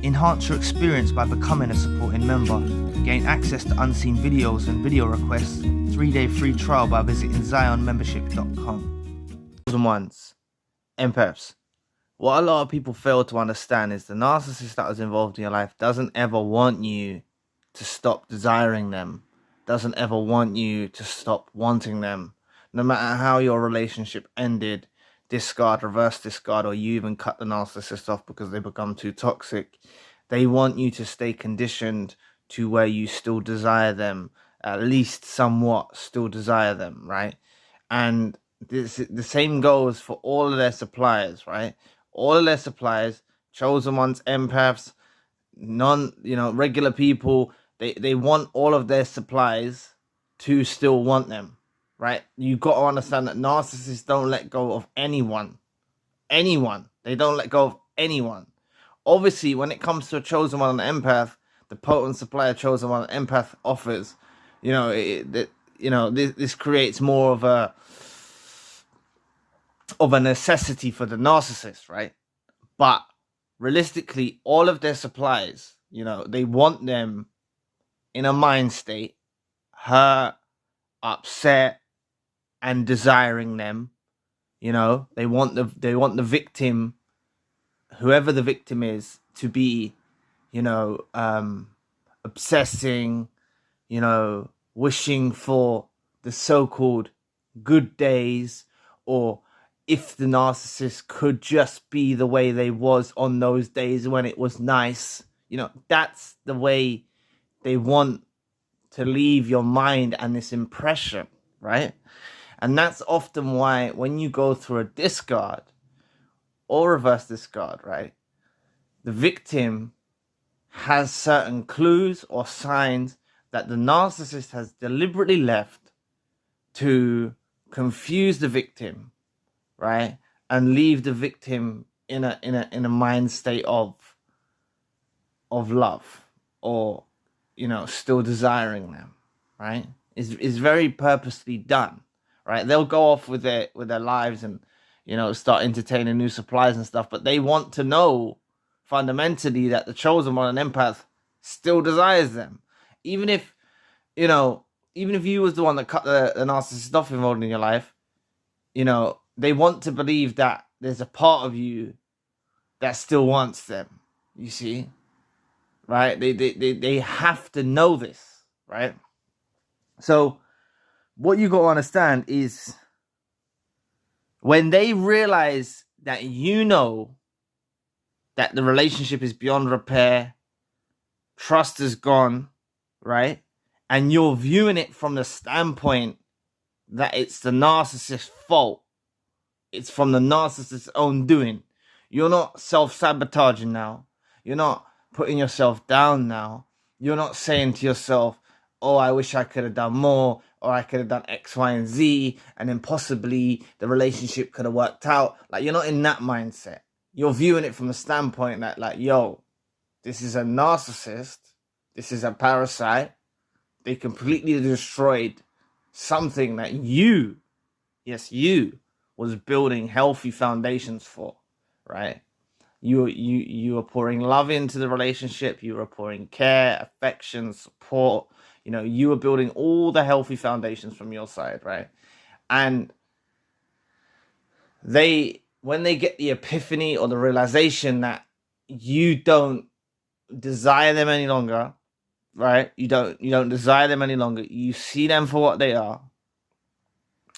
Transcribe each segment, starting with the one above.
Enhance your experience by becoming a supporting member. Gain access to unseen videos and video requests. 3-day free trial by visiting zionmembership.com. Chosen ones, empaths. What a lot of people fail to understand is the narcissist that was involved in your life doesn't ever want you to stop desiring them, doesn't ever want you to stop wanting them. No matter how your relationship ended, discard, reverse discard, or you even cut the narcissist off because they become too toxic, they want you to stay conditioned to where you still desire them, at least somewhat still desire them, right? And the same goes for all of their suppliers, right? All of their suppliers, chosen ones, empaths, regular people, they want all of their supplies to still want them, right? You got to understand that narcissists don't let go of anyone. They don't let go of anyone. Obviously, when it comes to a chosen one and empath, the potent supply a chosen one and empath offers, this creates more of a necessity for the narcissist, right? But realistically, all of their supplies, they want them in a mind state, hurt, upset, and desiring them. They want the victim, whoever the victim is, to be, obsessing, wishing for the so-called good days, or if the narcissist could just be the way they was on those days when it was nice. That's the way they want to leave your mind and this impression, right? And that's often why when you go through a discard or reverse discard, right, the victim has certain clues or signs that the narcissist has deliberately left to confuse the victim, right, and leave the victim in a mind state of love, or still desiring them, right? Is very purposely done, right? They'll go off with their lives and start entertaining new supplies and stuff, but they want to know fundamentally that the chosen one, an empath, still desires them, even if you was the one that cut the narcissist off involved in your life. They want to believe that there's a part of you that still wants them. You see, right? They have to know this, right? So what you got to understand is when they realize that that the relationship is beyond repair, trust is gone, right? And you're viewing it from the standpoint that it's the narcissist's fault. It's from the narcissist's own doing. You're not self-sabotaging now. You're not putting yourself down now. You're not saying to yourself, oh, I wish I could have done more, or I could have done X, Y, and Z, and then possibly the relationship could have worked out. Like, you're not in that mindset. You're viewing it from the standpoint that, like, yo, this is a narcissist. This is a parasite. They completely destroyed something that you was building healthy foundations for, right? You were pouring love into the relationship. You were pouring care, affection, support. You were building all the healthy foundations from your side, right? And when they get the epiphany or the realization that you don't desire them any longer, right? You don't desire them any longer. You see them for what they are.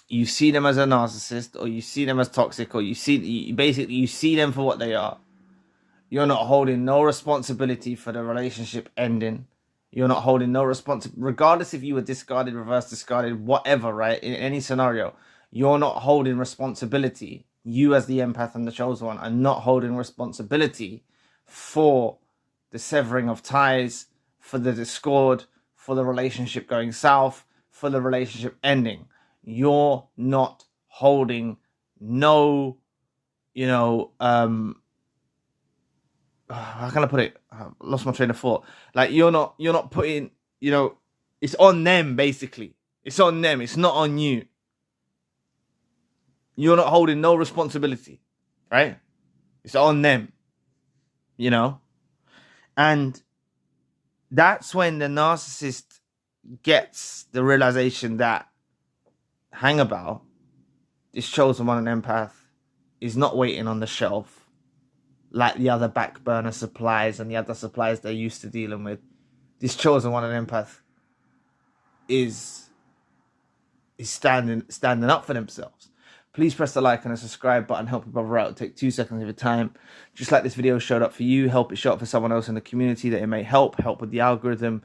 You see them as a narcissist, or you see them as toxic, or you see them for what they are. You're not holding no responsibility for the relationship ending. You're not holding no responsibility, regardless if you were discarded, reverse discarded, whatever, right? In any scenario, you're not holding responsibility. You as the empath and the chosen one are not holding responsibility for the severing of ties, for the discord, for the relationship going south, for the relationship ending. You're not holding no, how can I put it? I lost my train of thought. Like, you're not putting, it's on them, basically. It's on them. It's not on you. You're not holding no responsibility, right? It's on them, And that's when the narcissist gets the realization that, hang about, this chosen one, an empath, is not waiting on the shelf like the other back burner supplies and the other supplies they're used to dealing with. This chosen one, an empath, is standing up for themselves. Please press the like and the subscribe button. Help your brother out. Take 2 seconds of your time. Just like this video showed up for you, help it show up for someone else in the community that it may help with the algorithm.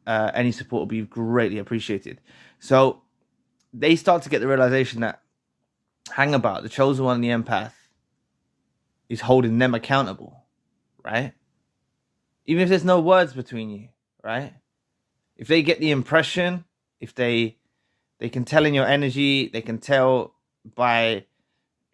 Any support will be greatly appreciated. So they start to get the realization that, hang about, the chosen one, the empath, is holding them accountable, right? Even if there's no words between you, right? If they get the impression, if they can tell in your energy, they can tell by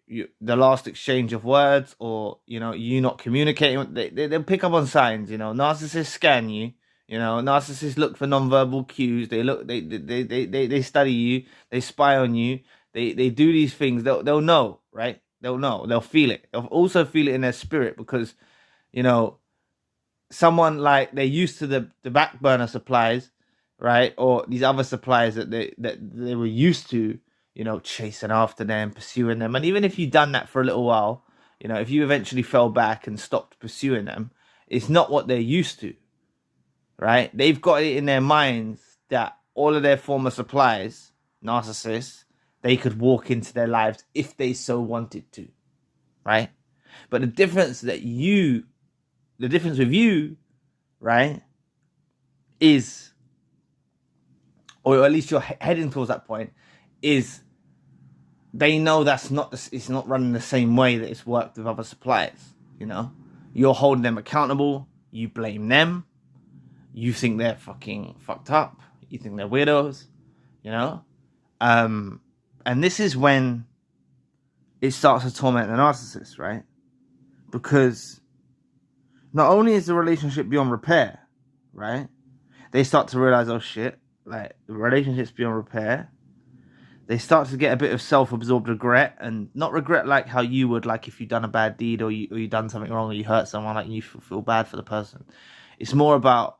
the last exchange of words, or you not communicating, they'll pick up on signs. Narcissists scan you. Narcissists look for nonverbal cues. They study you, they spy on you, they do these things. They'll know, right? They'll know, they'll feel it. They'll also feel it in their spirit, because someone, like, they're used to the back burner supplies, right? Or these other supplies that they were used to, chasing after them, pursuing them. And even if you've done that for a little while, if you eventually fell back and stopped pursuing them, it's not what they're used to, right? They've got it in their minds that all of their former supplies, narcissists, they could walk into their lives if they so wanted to, right? But the difference with you, right, is, or at least you're heading towards that point, is they know it's not running the same way that it's worked with other suppliers. You're holding them accountable. You blame them. You think they're fucking fucked up. You think they're weirdos. And this is when it starts to torment the narcissist, right? Because not only is the relationship beyond repair, right? They start to realize, oh shit, like, the relationship's beyond repair. They start to get a bit of self-absorbed regret, and not regret like how you would, like, if you've done a bad deed, or you done something wrong, or you hurt someone, like, you feel bad for the person. It's more about,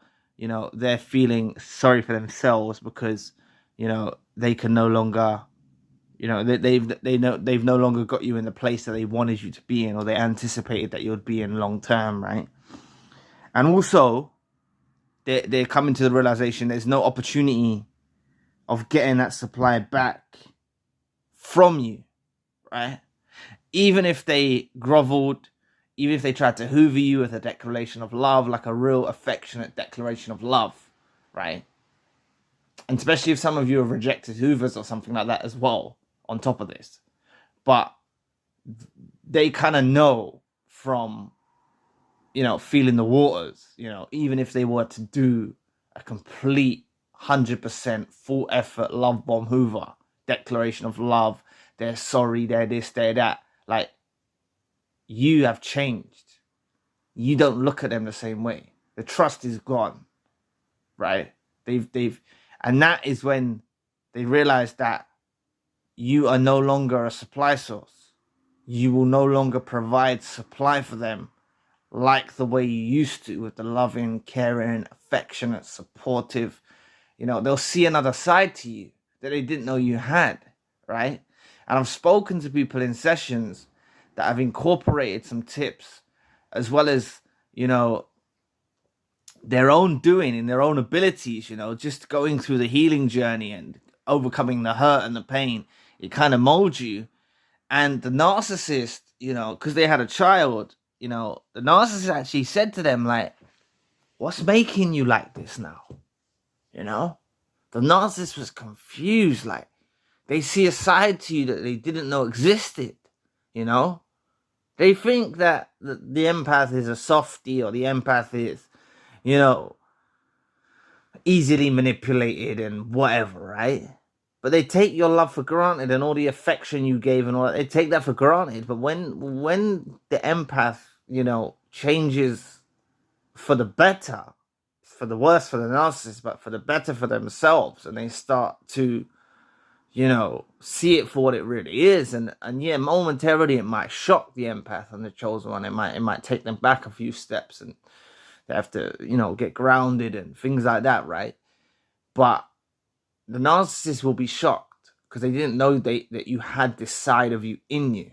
they're feeling sorry for themselves, because, they can no longer, they've no longer got you in the place that they wanted you to be in, or they anticipated that you'd be in long term, right? And also, they're coming to the realization there's no opportunity of getting that supply back from you, right? Even if they groveled, even if they tried to hoover you with a declaration of love, like a real affectionate declaration of love, right? And especially if some of you have rejected hoovers or something like that as well, on top of this. But they kind of know from, feeling the waters, even if they were to do a complete 100% full effort love bomb hoover, declaration of love, they're sorry, they're this, they're that, like, you have changed. You don't look at them the same way. The trust is gone, right? And that is when they realize that you are no longer a supply source. You will no longer provide supply for them like the way you used to, with the loving, caring, affectionate, supportive. They'll see another side to you that they didn't know you had, right? And I've spoken to people in sessions that have incorporated some tips, as well as, their own doing in their own abilities, just going through the healing journey and overcoming the hurt and the pain. It kind of molds you. And the narcissist, because they had a child, the narcissist actually said to them, like, what's making you like this now? The narcissist was confused. Like, they see a side to you that they didn't know existed. They think that the empath is a softie, or the empath is, easily manipulated and whatever, right? But they take your love for granted, and all the affection you gave and all that, they take that for granted. But when the empath, changes for the better, for the worse for the narcissist, but for the better for themselves, and they start to, see it for what it really is, and yeah, momentarily it might shock the empath and the chosen one. It might take them back a few steps, and They have to, you know, get grounded and things like that, right? But the narcissist will be shocked because they didn't know that you had this side of you in you,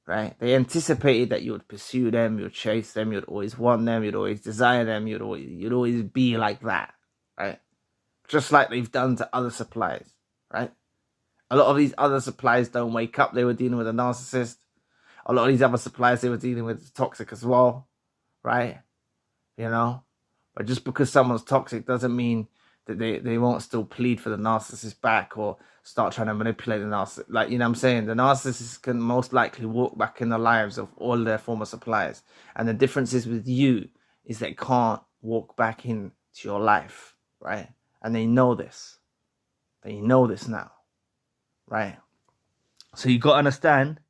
right? They anticipated that you would pursue them, you would chase them, you'd always want them, you'd always desire them, you'd always be like that, right? Just like they've done to other suppliers, right? A lot of these other suppliers don't wake up. They were dealing with a narcissist. A lot of these other suppliers, they were dealing with toxic as well, right? You know? But just because someone's toxic doesn't mean that they won't still plead for the narcissist back or start trying to manipulate the narcissist. Like, you know what I'm saying? The narcissist can most likely walk back in the lives of all their former suppliers. And the difference is with you is they can't walk back into your life, right? And they know this. They know this now, right? So you got to understand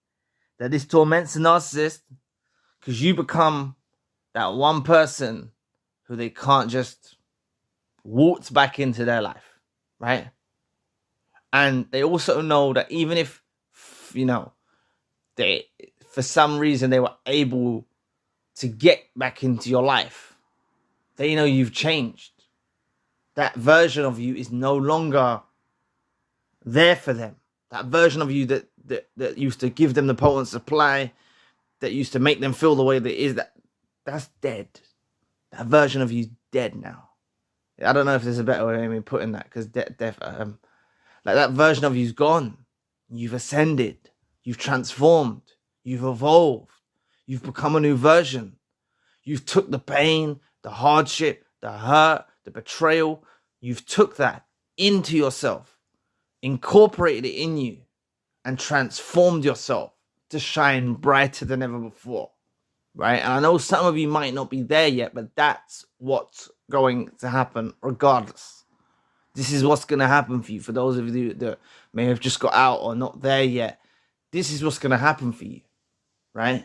that this torments the narcissist because you become that one person who they can't just waltz back into their life, right? And they also know that even if, you know, they, for some reason, they were able to get back into your life, they know you've changed. That version of you is no longer there for them. That version of you that used to give them the potent supply, that used to make them feel the way that is, that's dead. That version of you's dead now. I don't know if there's a better way of me putting that, because death, like that version of you's gone. You've ascended. You've transformed. You've evolved. You've become a new version. You've took the pain, the hardship, the hurt, the betrayal. You've took that into yourself, incorporated it in you, and transformed yourself to shine brighter than ever before, right? And I know some of you might not be there yet, but that's what's going to happen regardless. This is what's going to happen for you. For those of you that may have just got out or not there yet, this is what's going to happen for you, right?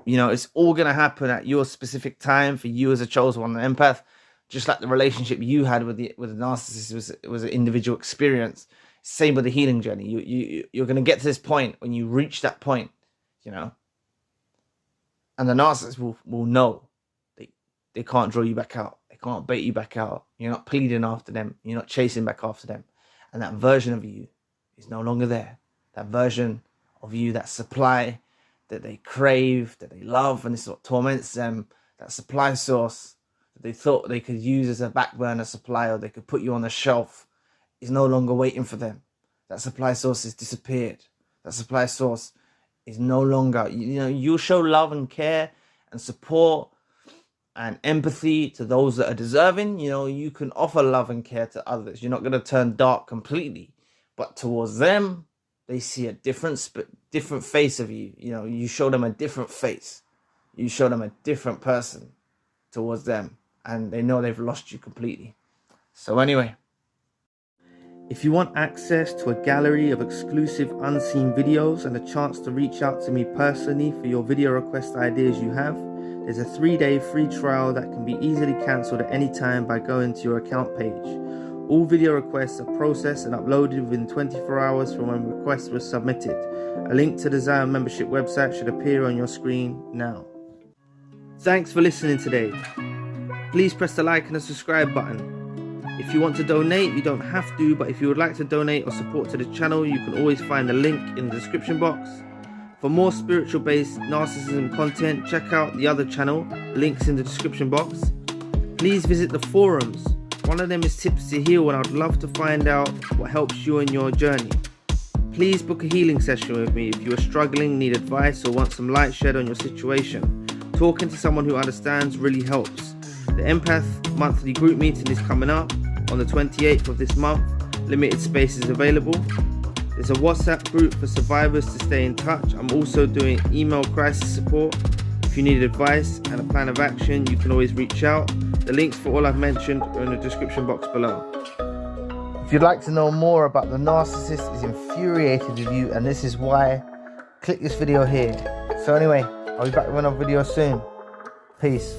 You know, it's all going to happen at your specific time for you as a chosen one, an empath. Just like the relationship you had with the narcissist was an individual experience. Same with the healing journey. You're going to get to this point when you reach that point, you know. And the narcissist will know they can't draw you back out. They can't bait you back out. You're not pleading after them. You're not chasing back after them. And that version of you is no longer there. That version of you, that supply that they crave, that they love, and this is what torments them, that supply source that they thought they could use as a back burner supply, or they could put you on the shelf, is no longer waiting for them. That supply source has disappeared. That supply source is no longer, you know, you'll show love and care and support and empathy to those that are deserving. You know, you can offer love and care to others. You're not going to turn dark completely, but towards them, they see a different face of you. You know, you show them a different face. You show them a different person towards them, and they know they've lost you completely. So anyway, if you want access to a gallery of exclusive unseen videos and a chance to reach out to me personally for your video request ideas you have, there's a 3-day free trial that can be easily cancelled at any time by going to your account page. All video requests are processed and uploaded within 24 hours from when requests were submitted. A link to the Zion membership website should appear on your screen now. Thanks for listening today. Please press the like and the subscribe button. If you want to donate, you don't have to, but if you would like to donate or support to the channel, you can always find the link in the description box. For more spiritual-based narcissism content, check out the other channel, links in the description box. Please visit the forums. One of them is Tips to Heal, and I'd love to find out what helps you in your journey. Please book a healing session with me if you are struggling, need advice, or want some light shed on your situation. Talking to someone who understands really helps. The Empath monthly group meeting is coming up on the 28th of this month. Limited space is available. There's a WhatsApp group for survivors to stay in touch. I'm also doing email crisis support. If you need advice and a plan of action, you can always reach out. The links for all I've mentioned are in the description box below. If you'd like to know more about the narcissist is infuriated with you, and this is why, click this video here. So anyway, I'll be back with another video soon. Peace.